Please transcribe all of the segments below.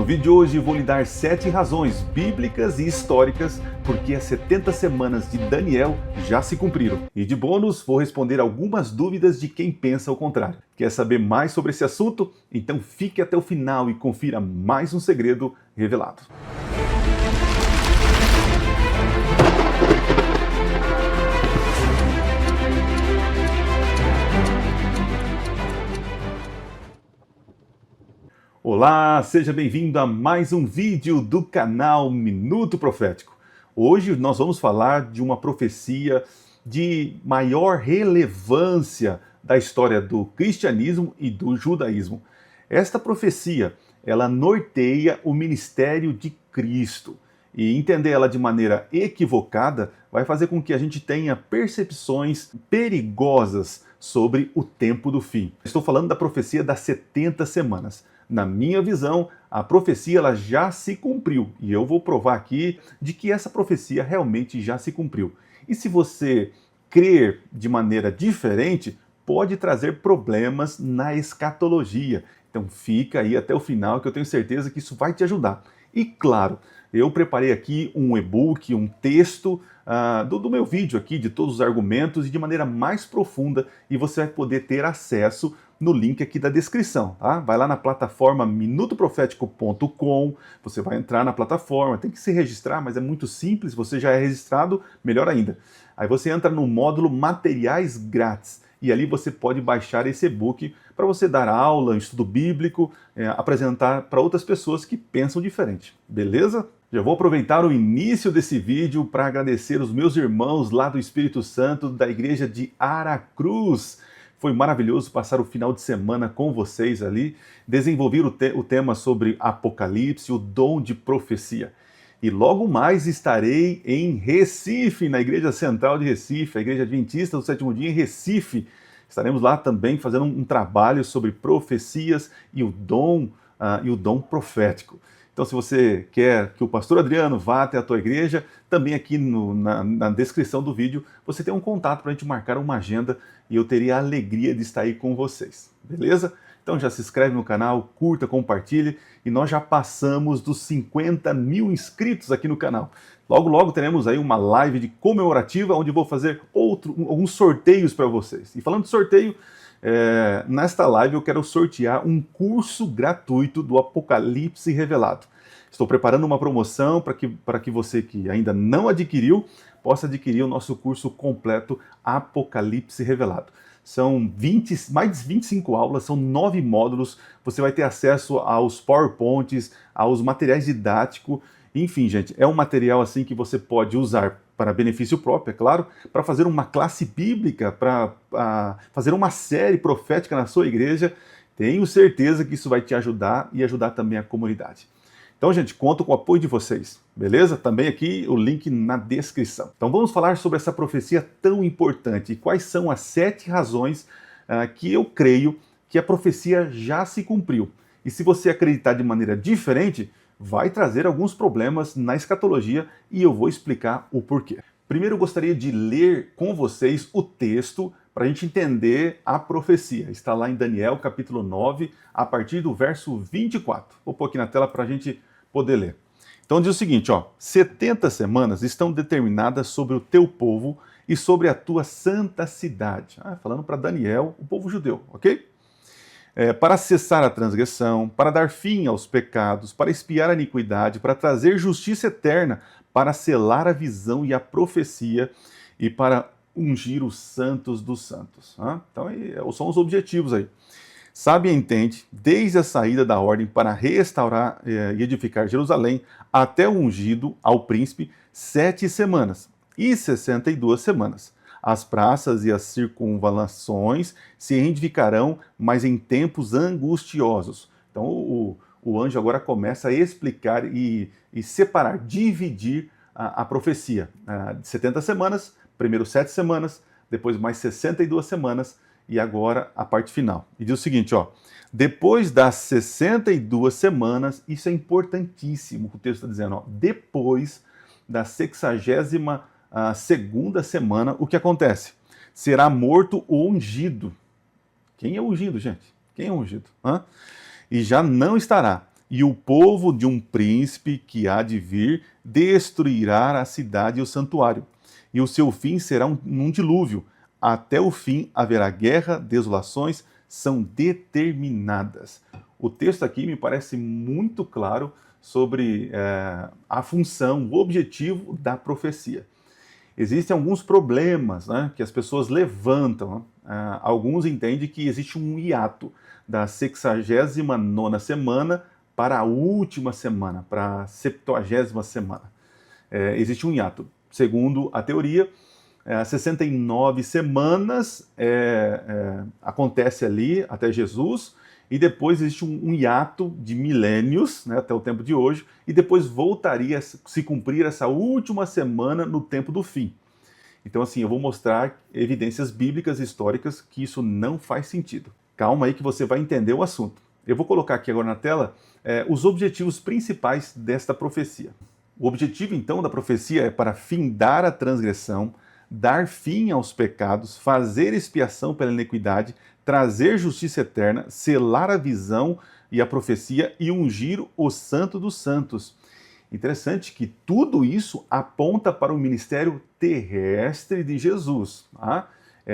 vídeo de hoje vou lhe dar 7 razões bíblicas e históricas porque as 70 semanas de Daniel já se cumpriram. E de bônus, vou responder algumas dúvidas de quem pensa o contrário. Quer saber mais sobre esse assunto? Então fique até o final e confira mais um segredo revelado. Olá, seja bem-vindo a mais um vídeo do canal Minuto Profético. Hoje nós vamos falar de uma profecia de maior relevância da história do cristianismo e do judaísmo. Esta profecia, ela norteia o ministério de Cristo. E entender ela de maneira equivocada vai fazer com que a gente tenha percepções perigosas sobre o tempo do fim. Estou falando da profecia das 70 semanas. Na minha visão, a profecia ela já se cumpriu e eu vou provar aqui de que essa profecia realmente já se cumpriu. E se você crer de maneira diferente, pode trazer problemas na escatologia. Então fica aí até o final que eu tenho certeza que isso vai te ajudar. E claro, eu preparei aqui um e-book, um texto do meu vídeo aqui, de todos os argumentos e de maneira mais profunda, e você vai poder ter acesso no link aqui da descrição, tá? Vai lá na plataforma minutoprofético.com, você vai entrar na plataforma, tem que se registrar, mas é muito simples, você já é registrado, melhor ainda. Aí você entra no módulo Materiais Grátis, e ali você pode baixar esse e-book para você dar aula, estudo bíblico, apresentar para outras pessoas que pensam diferente, beleza? Já vou aproveitar o início desse vídeo para agradecer os meus irmãos lá do Espírito Santo da igreja de Aracruz. Foi maravilhoso passar o final de semana com vocês ali, desenvolver o tema sobre Apocalipse, o dom de profecia. E logo mais estarei em Recife, na Igreja Central de Recife, a Igreja Adventista do Sétimo Dia em Recife. Estaremos lá também fazendo um trabalho sobre profecias e o dom profético. Então, se você quer que o pastor Adriano vá até a tua igreja, também aqui na descrição do vídeo você tem um contato para a gente marcar uma agenda e eu teria a alegria de estar aí com vocês, beleza? Então já se inscreve no canal, curta, compartilhe e nós já passamos dos 50 mil inscritos aqui no canal. Logo, logo teremos aí uma live de comemorativa onde vou fazer alguns sorteios para vocês. E falando de sorteio, nesta live eu quero sortear um curso gratuito do Apocalipse Revelado. Estou preparando uma promoção para que você que ainda não adquiriu, possa adquirir o nosso curso completo Apocalipse Revelado. São mais de 25 aulas, são 9 módulos, você vai ter acesso aos PowerPoints, aos materiais didáticos, enfim, gente, é um material assim que você pode usar para benefício próprio, é claro, para fazer uma classe bíblica, para fazer uma série profética na sua igreja. Tenho certeza que isso vai te ajudar e ajudar também a comunidade. Então, gente, conto com o apoio de vocês, beleza? Também aqui o link na descrição. Então vamos falar sobre essa profecia tão importante e quais são as 7 razões que eu creio que a profecia já se cumpriu. E se você acreditar de maneira diferente, vai trazer alguns problemas na escatologia e eu vou explicar o porquê. Primeiro eu gostaria de ler com vocês o texto para a gente entender a profecia. Está lá em Daniel capítulo 9, a partir do verso 24. Vou pôr aqui na tela para a gente poder ler. Então diz o seguinte, 70 semanas estão determinadas sobre o teu povo e sobre a tua santa cidade. Falando para Daniel, o povo judeu, ok? Para cessar a transgressão, para dar fim aos pecados, para expiar a iniquidade, para trazer justiça eterna, para selar a visão e a profecia e para ungir os santos dos santos. Então, são os objetivos aí. Sabe e entende, desde a saída da ordem para restaurar e edificar Jerusalém, até o ungido ao príncipe, 7 semanas e 62 semanas. As praças e as circunvalações se edificarão, mas em tempos angustiosos. Então o anjo agora começa a explicar e separar, dividir a profecia. De 70 semanas, primeiro 7 semanas, depois mais 62 semanas e agora a parte final. E diz o seguinte, depois das 62 semanas, isso é importantíssimo, o texto está dizendo, depois da 62ª semana, o que acontece? Será morto o ungido. Quem é o ungido, gente? Quem é o ungido? E já não estará. E o povo de um príncipe que há de vir destruirá a cidade e o santuário. E o seu fim será um dilúvio. Até o fim haverá guerra, desolações são determinadas. O texto aqui me parece muito claro sobre a função, o objetivo da profecia. Existem alguns problemas, né, que as pessoas levantam. Alguns entendem que existe um hiato da 69ª semana para a última semana, para a 70ª semana. Existe um hiato. Segundo a teoria, 69 semanas acontece ali até Jesus, e depois existe um hiato de milênios, né, até o tempo de hoje, e depois voltaria a se cumprir essa última semana no tempo do fim. Então, assim, eu vou mostrar evidências bíblicas históricas que isso não faz sentido. Calma aí que você vai entender o assunto. Eu vou colocar aqui agora na tela os objetivos principais desta profecia. O objetivo, então, da profecia é para findar a transgressão, dar fim aos pecados, fazer expiação pela iniquidade, trazer justiça eterna, selar a visão e a profecia e ungir o Santo dos Santos. Interessante que tudo isso aponta para o ministério terrestre de Jesus. Tá?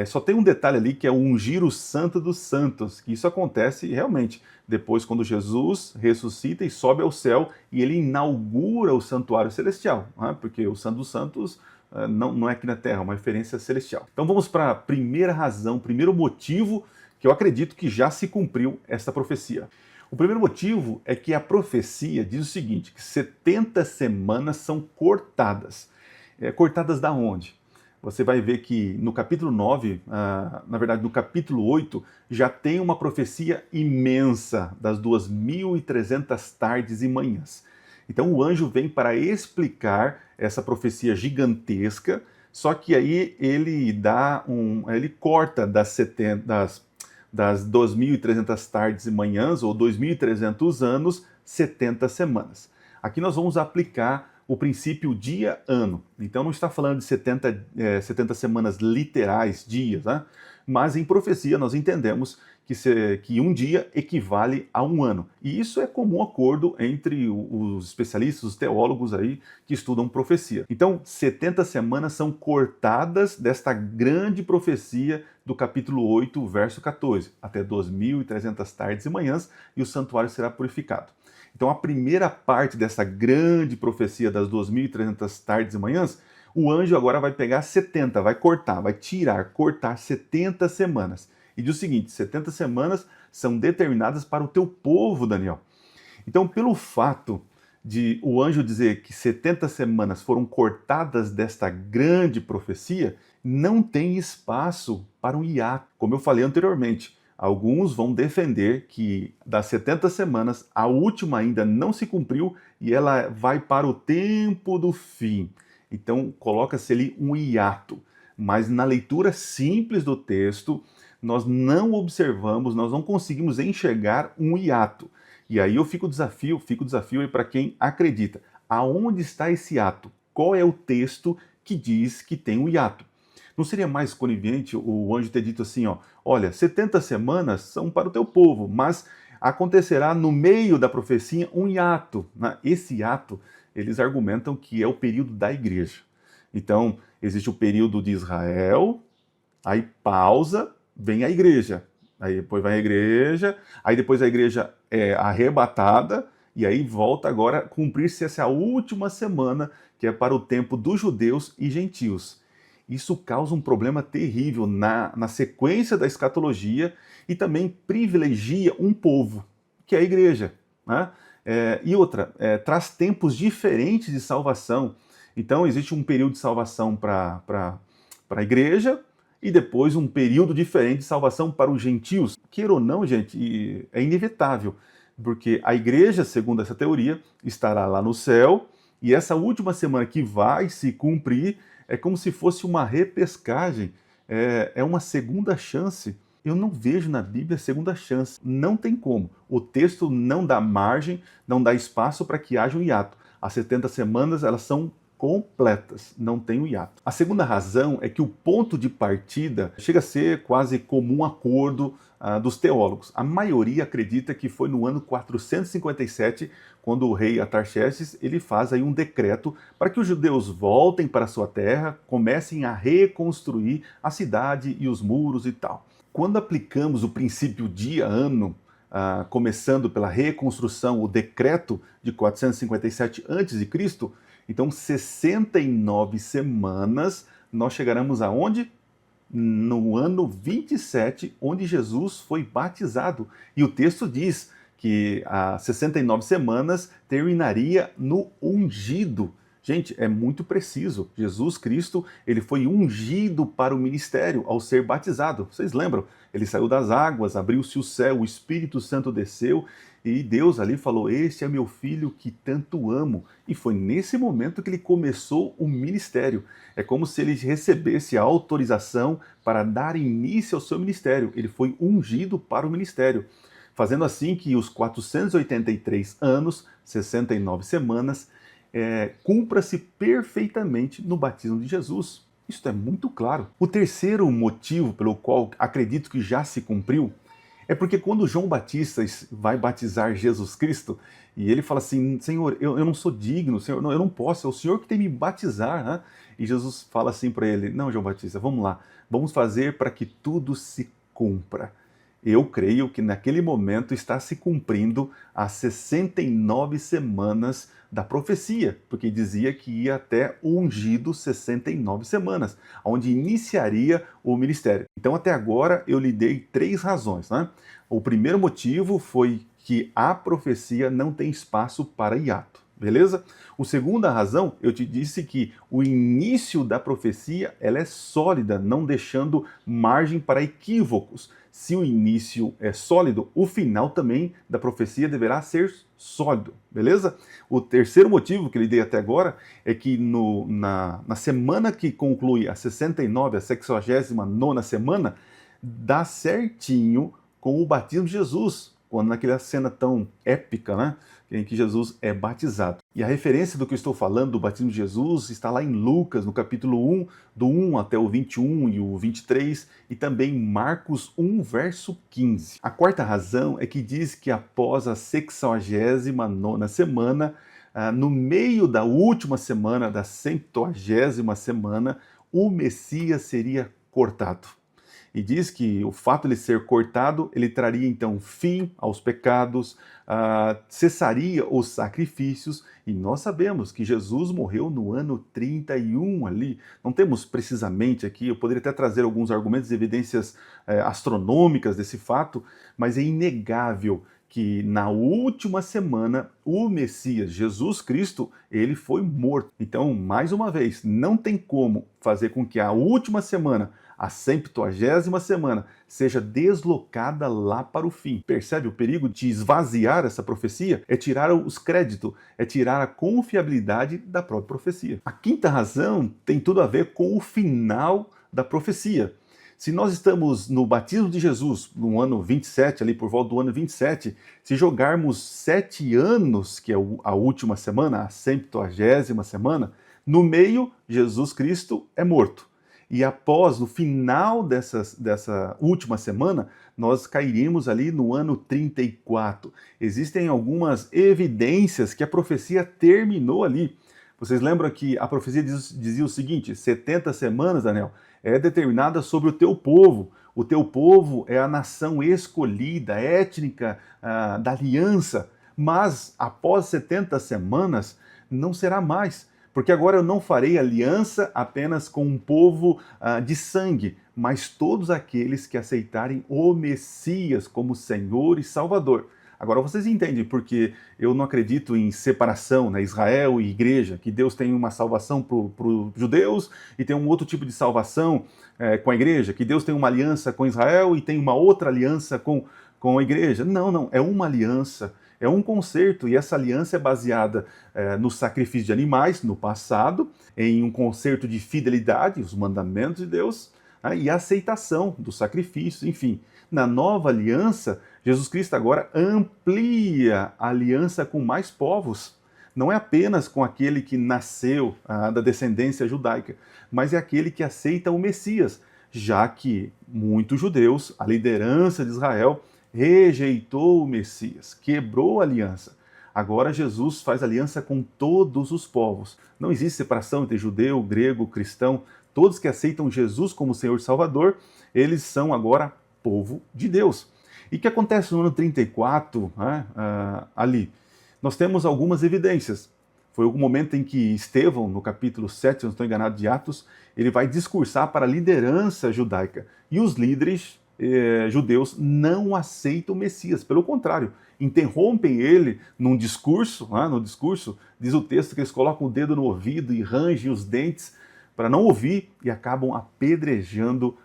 Só tem um detalhe ali que é ungir o Santo dos Santos, que isso acontece realmente depois quando Jesus ressuscita e sobe ao céu e ele inaugura o santuário celestial, tá? Porque o Santo dos Santos não é aqui na Terra, é uma referência celestial. Então vamos para a primeira razão, primeiro motivo que eu acredito que já se cumpriu esta profecia. O primeiro motivo é que a profecia diz o seguinte, que 70 semanas são cortadas. Cortadas da onde? Você vai ver que no capítulo 9, na verdade no capítulo 8, já tem uma profecia imensa das 2.300 tardes e manhãs. Então o anjo vem para explicar essa profecia gigantesca, só que aí ele ele corta das 2.300 tardes e manhãs, ou 2.300 anos, 70 semanas. Aqui nós vamos aplicar o princípio dia-ano. Então não está falando de 70 semanas literais, dias, né? Mas em profecia nós entendemos que um dia equivale a um ano. E isso é comum acordo entre os especialistas, os teólogos aí que estudam profecia. Então 70 semanas são cortadas desta grande profecia do capítulo 8, verso 14, até 2.300 tardes e manhãs, e o santuário será purificado. Então a primeira parte dessa grande profecia das 2.300 tardes e manhãs, o anjo agora vai pegar 70, vai cortar, vai cortar 70 semanas. E diz o seguinte, 70 semanas são determinadas para o teu povo, Daniel. Então, pelo fato de o anjo dizer que 70 semanas foram cortadas desta grande profecia, não tem espaço para um hiato. Como eu falei anteriormente, alguns vão defender que das 70 semanas, a última ainda não se cumpriu e ela vai para o tempo do fim. Então, coloca-se ali um hiato. Mas na leitura simples do texto, nós não observamos, nós não conseguimos enxergar um hiato. E aí eu fico o desafio aí para quem acredita. Aonde está esse hiato? Qual é o texto que diz que tem um hiato? Não seria mais conivente o anjo ter dito assim, ó, olha, 70 semanas são para o teu povo, mas acontecerá no meio da profecia um hiato. Né? Esse hiato, eles argumentam que é o período da igreja. Então, existe o período de Israel, aí pausa, vem a igreja. Aí depois vai a igreja, aí depois a igreja é arrebatada, e aí volta agora a cumprir-se essa última semana, que é para o tempo dos judeus e gentios. Isso causa um problema terrível na sequência da escatologia e também privilegia um povo, que é a igreja. Né? E outra, traz tempos diferentes de salvação. Então existe um período de salvação para a igreja e depois um período diferente de salvação para os gentios. Queira ou não, gente, é inevitável, porque a igreja, segundo essa teoria, estará lá no céu e essa última semana que vai se cumprir é como se fosse uma repescagem, é uma segunda chance. Eu não vejo na Bíblia segunda chance, não tem como. O texto não dá margem, não dá espaço para que haja um hiato. As 70 semanas, elas são completas, não tem o hiato. A segunda razão é que o ponto de partida chega a ser quase comum acordo dos teólogos. A maioria acredita que foi no ano 457, quando o rei Artaxerxes ele faz aí um decreto para que os judeus voltem para sua terra, comecem a reconstruir a cidade e os muros e tal. Quando aplicamos o princípio dia-ano, começando pela reconstrução, o decreto de 457 a.C., então 69 semanas, nós chegaremos aonde? No ano 27, onde Jesus foi batizado. E o texto diz que as 69 semanas terminaria no ungido. Gente, é muito preciso. Jesus Cristo, ele foi ungido para o ministério ao ser batizado. Vocês lembram? Ele saiu das águas, abriu-se o céu, o Espírito Santo desceu e Deus ali falou: "Este é meu filho que tanto amo". E foi nesse momento que ele começou o ministério. É como se ele recebesse a autorização para dar início ao seu ministério. Ele foi ungido para o ministério, fazendo assim que os 483 anos, 69 semanas, cumpra-se perfeitamente no batismo de Jesus. Isso é muito claro. O terceiro motivo pelo qual acredito que já se cumpriu é porque quando João Batista vai batizar Jesus Cristo, e ele fala assim: "Senhor, eu não sou digno, Senhor, eu não posso, é o Senhor que tem que me batizar", né? E Jesus fala assim para ele: "Não, João Batista, vamos lá, vamos fazer para que tudo se cumpra". Eu creio que naquele momento está se cumprindo as 69 semanas da profecia, porque dizia que ia até o ungido 69 semanas, onde iniciaria o ministério. Então até agora eu lhe dei 3 razões, né? O primeiro motivo foi que a profecia não tem espaço para hiato. Beleza? A segunda razão, eu te disse que o início da profecia ela é sólida, não deixando margem para equívocos. Se o início é sólido, o final também da profecia deverá ser sólido, beleza? O terceiro motivo que eu lhe dei até agora é que na semana que conclui a 69, a 69ª semana, dá certinho com o batismo de Jesus, quando naquela cena tão épica, né, em que Jesus é batizado. E a referência do que eu estou falando, do batismo de Jesus, está lá em Lucas, no capítulo 1, do 1 até o 21 e o 23, e também em Marcos 1, verso 15. A quarta razão é que diz que após a 69ª semana, no meio da última semana, da 70ª semana, o Messias seria cortado. E diz que o fato de ele ser cortado, ele traria então fim aos pecados, cessaria os sacrifícios, e nós sabemos que Jesus morreu no ano 31 ali. Não temos precisamente aqui, eu poderia até trazer alguns argumentos e evidências astronômicas desse fato, mas é inegável que na última semana o Messias, Jesus Cristo, ele foi morto. Então, mais uma vez, não tem como fazer com que a última semana, a 70ª semana, seja deslocada lá para o fim. Percebe o perigo de esvaziar essa profecia? É tirar os créditos, é tirar a confiabilidade da própria profecia. A quinta razão tem tudo a ver com o final da profecia. Se nós estamos no batismo de Jesus, no ano 27, ali por volta do ano 27, se jogarmos 7 anos, que é a última semana, a 70ª semana, no meio, Jesus Cristo é morto. E após, no final dessa última semana, nós cairíamos ali no ano 34. Existem algumas evidências que a profecia terminou ali. Vocês lembram que a profecia dizia o seguinte: 70 semanas, Daniel, é determinada sobre o teu povo. O teu povo é a nação escolhida, étnica, da aliança. Mas após 70 semanas, não será mais. Porque agora eu não farei aliança apenas com um povo de sangue, mas todos aqueles que aceitarem o Messias como Senhor e Salvador. Agora vocês entendem porque eu não acredito em separação, né, Israel e igreja, que Deus tem uma salvação para os judeus e tem um outro tipo de salvação com a igreja, que Deus tem uma aliança com Israel e tem uma outra aliança com a igreja. Não, é uma aliança, é um concerto, e essa aliança é baseada no sacrifício de animais no passado, em um concerto de fidelidade, os mandamentos de Deus, e a aceitação dos sacrifícios, enfim. Na nova aliança, Jesus Cristo agora amplia a aliança com mais povos. não é apenas com aquele que nasceu da descendência judaica, mas é aquele que aceita o Messias, já que muitos judeus, a liderança de Israel, rejeitou o Messias, quebrou a aliança. Agora Jesus faz aliança com todos os povos. Não existe separação entre judeu, grego, cristão. Todos que aceitam Jesus como Senhor e Salvador, eles são agora povo de Deus. E o que acontece no ano 34, ali? Nós temos algumas evidências. Foi o momento em que Estevão, no capítulo 7, se não estou enganado, de Atos, ele vai discursar para a liderança judaica. E os líderes judeus não aceitam o Messias. Pelo contrário, interrompem ele num discurso, no discurso, diz o texto que eles colocam o dedo no ouvido e rangem os dentes para não ouvir e acabam apedrejando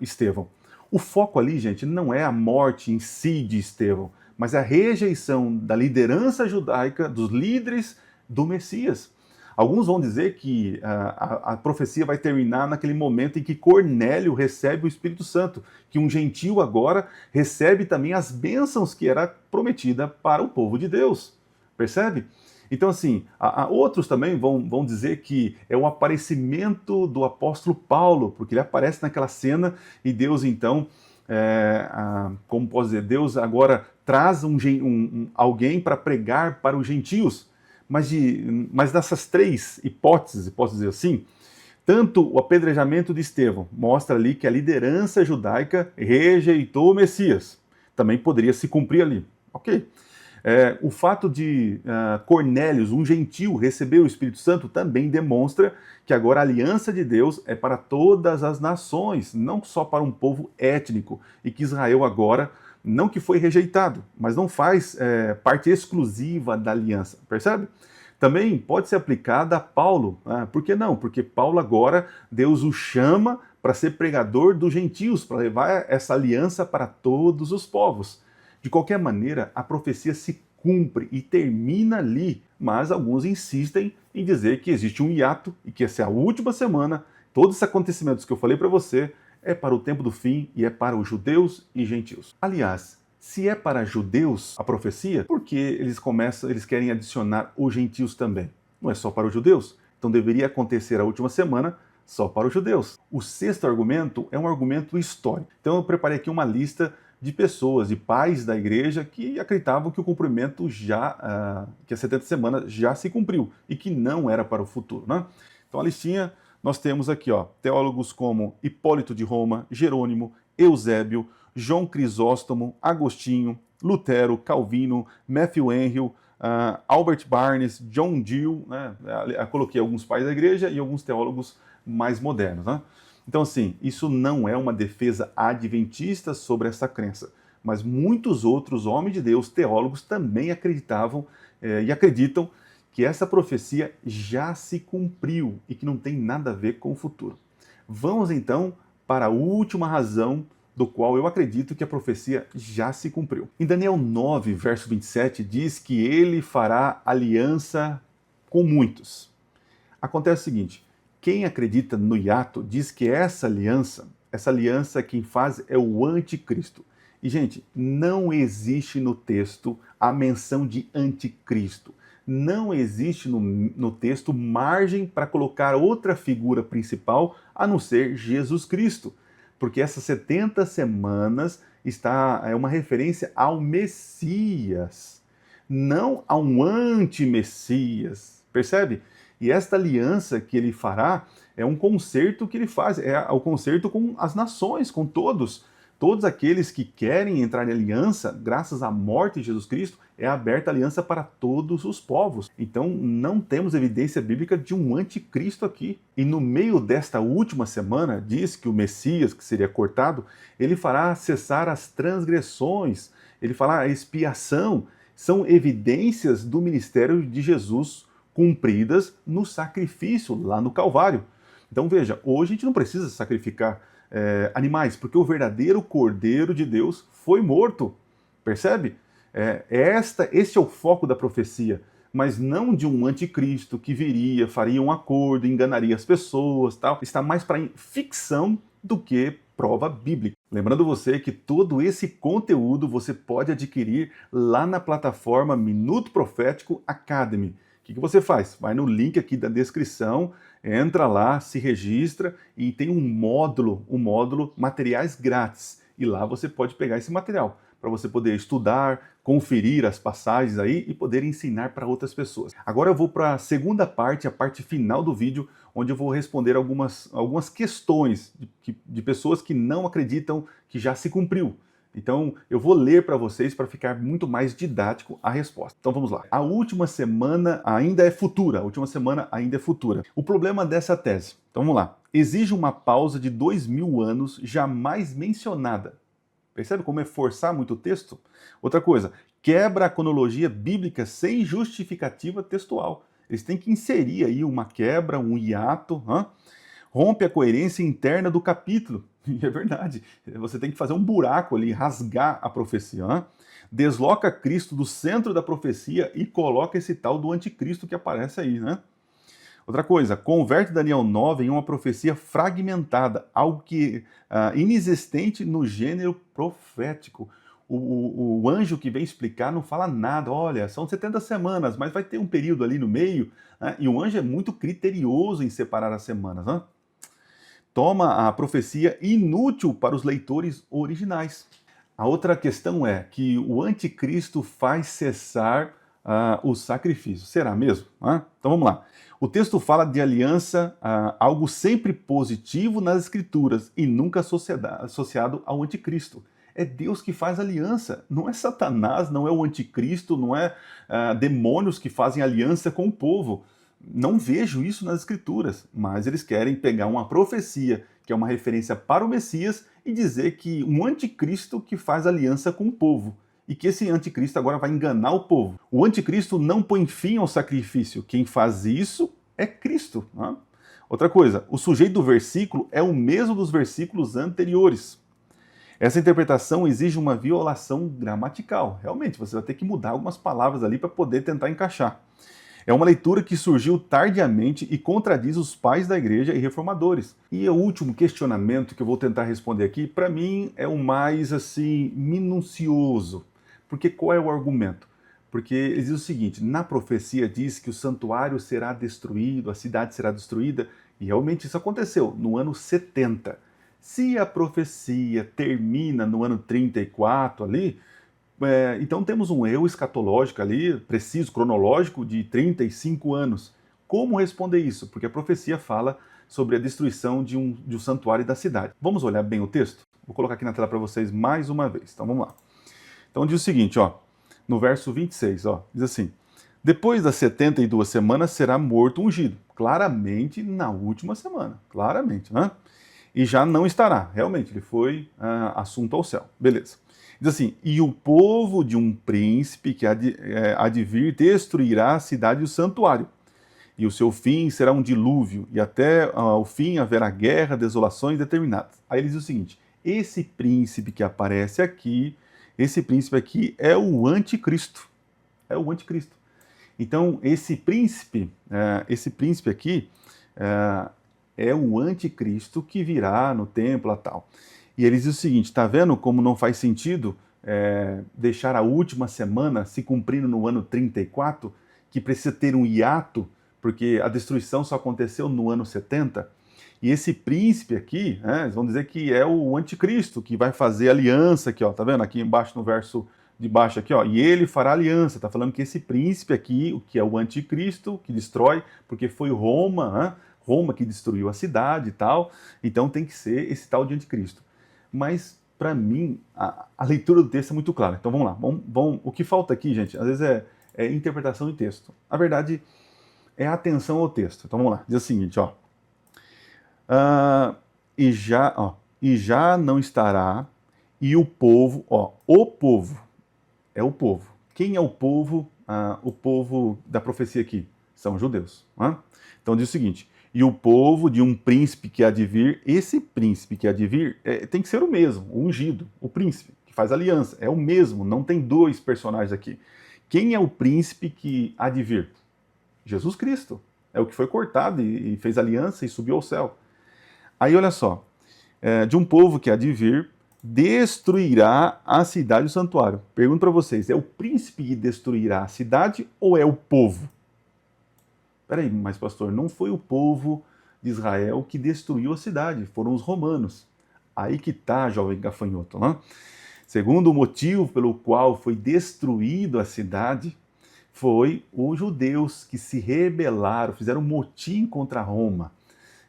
Estevão. O foco ali, gente, não é a morte em si de Estevão, mas a rejeição da liderança judaica, dos líderes do Messias. Alguns vão dizer que a profecia vai terminar naquele momento em que Cornélio recebe o Espírito Santo, que um gentio agora recebe também as bênçãos que era prometida para o povo de Deus. Percebe? Então, assim, outros também vão dizer que é o aparecimento do apóstolo Paulo, porque ele aparece naquela cena e Deus, então, como posso dizer, Deus agora traz alguém para pregar para os gentios. Mas dessas três hipóteses, posso dizer assim, tanto o apedrejamento de Estevão mostra ali que a liderança judaica rejeitou o Messias. Também poderia se cumprir ali. Ok. O fato de Cornélios, um gentio, receber o Espírito Santo também demonstra que agora a aliança de Deus é para todas as nações, não só para um povo étnico, e que Israel agora, não que foi rejeitado, mas não faz parte exclusiva da aliança, percebe? Também pode ser aplicada a Paulo. Por que não? Porque Paulo agora, Deus o chama para ser pregador dos gentios, para levar essa aliança para todos os povos. De qualquer maneira, a profecia se cumpre e termina ali, mas alguns insistem em dizer que existe um hiato e que essa é a última semana, todos esses acontecimentos que eu falei para você, é para o tempo do fim e é para os judeus e gentios. Aliás, se é para judeus a profecia, por que eles querem adicionar os gentios também? Não é só para os judeus? Então deveria acontecer a última semana só para os judeus. O sexto argumento é um argumento histórico. Então eu preparei aqui uma lista de pessoas, de pais da igreja que acreditavam que o cumprimento que as 70 semanas já se cumpriu e que não era para o futuro, né? Então a listinha nós temos aqui, teólogos como Hipólito de Roma, Jerônimo, Eusébio, João Crisóstomo, Agostinho, Lutero, Calvino, Matthew Henry, Albert Barnes, John Gill, né? Eu coloquei alguns pais da igreja e alguns teólogos mais modernos, né? Então, assim, isso não é uma defesa adventista sobre essa crença, mas muitos outros homens de Deus, teólogos, também acreditavam e acreditam que essa profecia já se cumpriu e que não tem nada a ver com o futuro. Vamos, então, para a última razão do qual eu acredito que a profecia já se cumpriu. Em Daniel 9, verso 27, diz que ele fará aliança com muitos. Acontece o seguinte: quem acredita no hiato diz que essa aliança quem faz é o anticristo. E, gente, não existe no texto a menção de anticristo. Não existe no texto margem para colocar outra figura principal a não ser Jesus Cristo. Porque essas 70 semanas é uma referência ao Messias, não a um anti-Messias. Percebe? E esta aliança que ele fará é um concerto que ele faz, é o concerto com as nações, com todos. Todos aqueles que querem entrar em aliança, graças à morte de Jesus Cristo, é aberta a aliança para todos os povos. Então não temos evidência bíblica de um anticristo aqui. E no meio desta última semana, diz que o Messias, que seria cortado, ele fará cessar as transgressões, ele fará a expiação. São evidências do ministério de Jesus cumpridas no sacrifício lá no Calvário. Então veja, hoje a gente não precisa sacrificar animais, porque o verdadeiro Cordeiro de Deus foi morto. Percebe? Este é o foco da profecia, mas não de um anticristo que viria, faria um acordo, enganaria as pessoas, tal. Está mais para ficção do que prova bíblica. Lembrando você que todo esse conteúdo você pode adquirir lá na plataforma Minuto Profético Academy, que você faz? Vai no link aqui da descrição, entra lá, se registra e tem um módulo materiais grátis. E lá você pode pegar esse material para você poder estudar, conferir as passagens aí e poder ensinar para outras pessoas. Agora eu vou para a segunda parte, a parte final do vídeo, onde eu vou responder algumas questões de pessoas que não acreditam que já se cumpriu. Então, eu vou ler para vocês para ficar muito mais didático a resposta. Então, vamos lá. A última semana ainda é futura. A última semana ainda é futura. O problema dessa tese. Então, vamos lá. Exige uma pausa de 2000 anos jamais mencionada. Percebe como é forçar muito o texto? Outra coisa, quebra a cronologia bíblica sem justificativa textual. Eles têm que inserir aí uma quebra, um hiato, rompe a coerência interna do capítulo. E é verdade, você tem que fazer um buraco ali, rasgar a profecia. Desloca Cristo do centro da profecia e coloca esse tal do anticristo que aparece aí, né? Outra coisa, converte Daniel 9 em uma profecia fragmentada, algo que inexistente no gênero profético. O anjo que vem explicar não fala nada. Olha, são 70 semanas, mas vai ter um período ali no meio, né? E o anjo é muito criterioso em separar as semanas, né? Toma a profecia inútil para os leitores originais. A outra questão é que o anticristo faz cessar o sacrifício. Será mesmo? Então vamos lá. O texto fala de aliança, algo sempre positivo nas escrituras e nunca associado ao anticristo. É Deus que faz aliança, não é Satanás, não é o anticristo, não é demônios que fazem aliança com o povo. Não vejo isso nas escrituras, mas eles querem pegar uma profecia, que é uma referência para o Messias, e dizer que um anticristo que faz aliança com o povo. E que esse anticristo agora vai enganar o povo. O anticristo não põe fim ao sacrifício. Quem faz isso é Cristo. Outra coisa, o sujeito do versículo é o mesmo dos versículos anteriores. Essa interpretação exige uma violação gramatical. Realmente, você vai ter que mudar algumas palavras ali para poder tentar encaixar. É uma leitura que surgiu tardiamente e contradiz os pais da igreja e reformadores. E o último questionamento que eu vou tentar responder aqui, para mim, é o mais, assim, minucioso. Porque qual é o argumento? Porque ele diz o seguinte, na profecia diz que o santuário será destruído, a cidade será destruída, e realmente isso aconteceu no ano 70. Se a profecia termina no ano 34 ali, então temos um erro escatológico ali, preciso, cronológico, de 35 anos. Como responder isso? Porque a profecia fala sobre a destruição de um santuário da cidade. Vamos olhar bem o texto? Vou colocar aqui na tela para vocês mais uma vez. Então vamos lá. Então diz o seguinte, no verso 26, diz assim, depois das 72 semanas será morto ungido. Claramente na última semana, claramente, né? E já não estará, realmente, ele foi assunto ao céu. Beleza. Diz assim, e o povo de um príncipe que há de vir destruirá a cidade e o santuário. E o seu fim será um dilúvio, e até o fim haverá guerra, desolações determinadas. Aí ele diz o seguinte, esse príncipe que aparece aqui, esse príncipe aqui é o anticristo. É o anticristo. Então, esse príncipe aqui é o anticristo que virá no templo e tal. E ele diz o seguinte, está vendo como não faz sentido deixar a última semana se cumprindo no ano 34, que precisa ter um hiato, porque a destruição só aconteceu no ano 70? E esse príncipe aqui, eles vão dizer que é o anticristo, que vai fazer aliança aqui, tá vendo? Aqui embaixo, no verso de baixo aqui, e ele fará aliança. Tá falando que esse príncipe aqui, o que é o anticristo, que destrói, porque foi Roma, Roma que destruiu a cidade e tal, então tem que ser esse tal de anticristo. Mas, para mim, a leitura do texto é muito clara. Então vamos lá, o que falta aqui, gente, às vezes é interpretação de texto. A verdade é a atenção ao texto. Então vamos lá, diz o seguinte, e já não estará, e o povo, o povo, é o povo. Quem é o povo? O povo da profecia aqui são judeus. Então diz o seguinte, e o povo de um príncipe que há de vir, esse príncipe que há de vir tem que ser o mesmo, o ungido, o príncipe que faz aliança, é o mesmo, não tem dois personagens aqui. Quem é o príncipe que há de vir? Jesus Cristo, é o que foi cortado e fez aliança e subiu ao céu. Aí olha só, de um povo que há de vir, destruirá a cidade e o santuário. Pergunto para vocês, é o príncipe que destruirá a cidade ou é o povo? Peraí, mas pastor, não foi o povo de Israel que destruiu a cidade, foram os romanos. Aí que tá, jovem gafanhoto, né? Segundo o motivo pelo qual foi destruída a cidade, foi os judeus que se rebelaram, fizeram um motim contra Roma.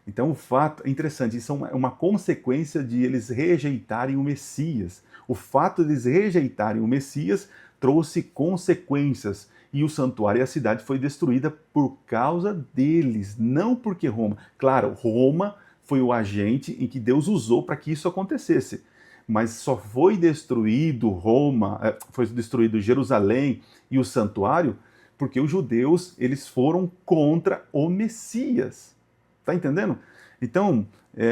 Então, o fato é interessante, isso é uma consequência de eles rejeitarem o Messias. O fato de eles rejeitarem o Messias trouxe consequências. E o santuário e a cidade foi destruída por causa deles, não porque Roma. Claro, Roma foi o agente em que Deus usou para que isso acontecesse. Mas só foi destruído Roma, foi destruído Jerusalém e o santuário porque os judeus eles foram contra o Messias. Tá entendendo? Então,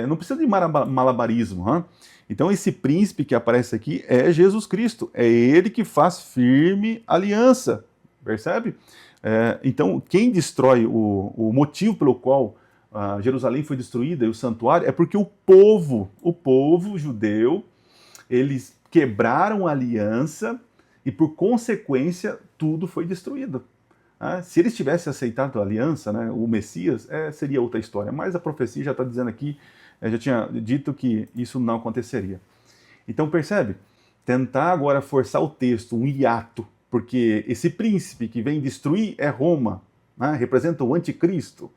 não precisa de malabarismo. Hein? Então, esse príncipe que aparece aqui é Jesus Cristo. É ele que faz firme aliança. Percebe? Então, quem destrói o motivo pelo qual Jerusalém foi destruída e o santuário é porque o povo judeu, eles quebraram a aliança e, por consequência, tudo foi destruído. Se eles tivessem aceitado a aliança, né, o Messias, seria outra história. Mas a profecia já está dizendo aqui, já tinha dito que isso não aconteceria. Então percebe? Tentar agora forçar o texto, um hiato, porque esse príncipe que vem destruir é Roma, né, representa o anticristo,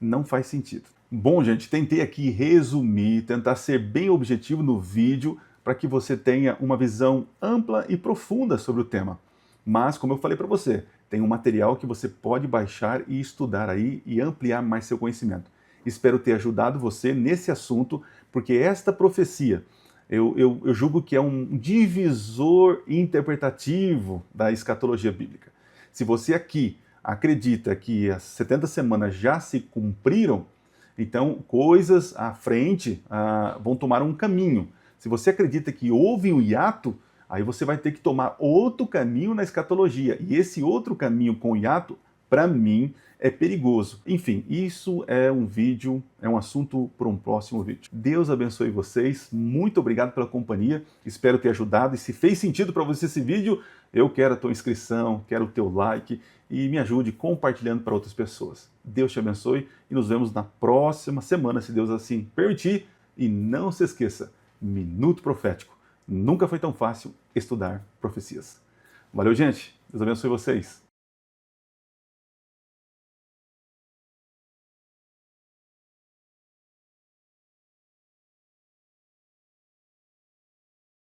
não faz sentido. Bom, gente, tentei aqui resumir, tentar ser bem objetivo no vídeo, para que você tenha uma visão ampla e profunda sobre o tema. Mas, como eu falei para você, tem um material que você pode baixar e estudar aí e ampliar mais seu conhecimento. Espero ter ajudado você nesse assunto, porque esta profecia, eu julgo que é um divisor interpretativo da escatologia bíblica. Se você aqui acredita que as 70 semanas já se cumpriram, então coisas à frente vão tomar um caminho. Se você acredita que houve um hiato, aí você vai ter que tomar outro caminho na escatologia. E esse outro caminho com hiato, para mim, é perigoso. Enfim, isso é um assunto para um próximo vídeo. Deus abençoe vocês. Muito obrigado pela companhia. Espero ter ajudado. E se fez sentido para você esse vídeo, eu quero a tua inscrição, quero o teu like e me ajude compartilhando para outras pessoas. Deus te abençoe e nos vemos na próxima semana, se Deus assim permitir. E não se esqueça, Minuto Profético. Nunca foi tão fácil estudar profecias. Valeu, gente. Deus abençoe vocês.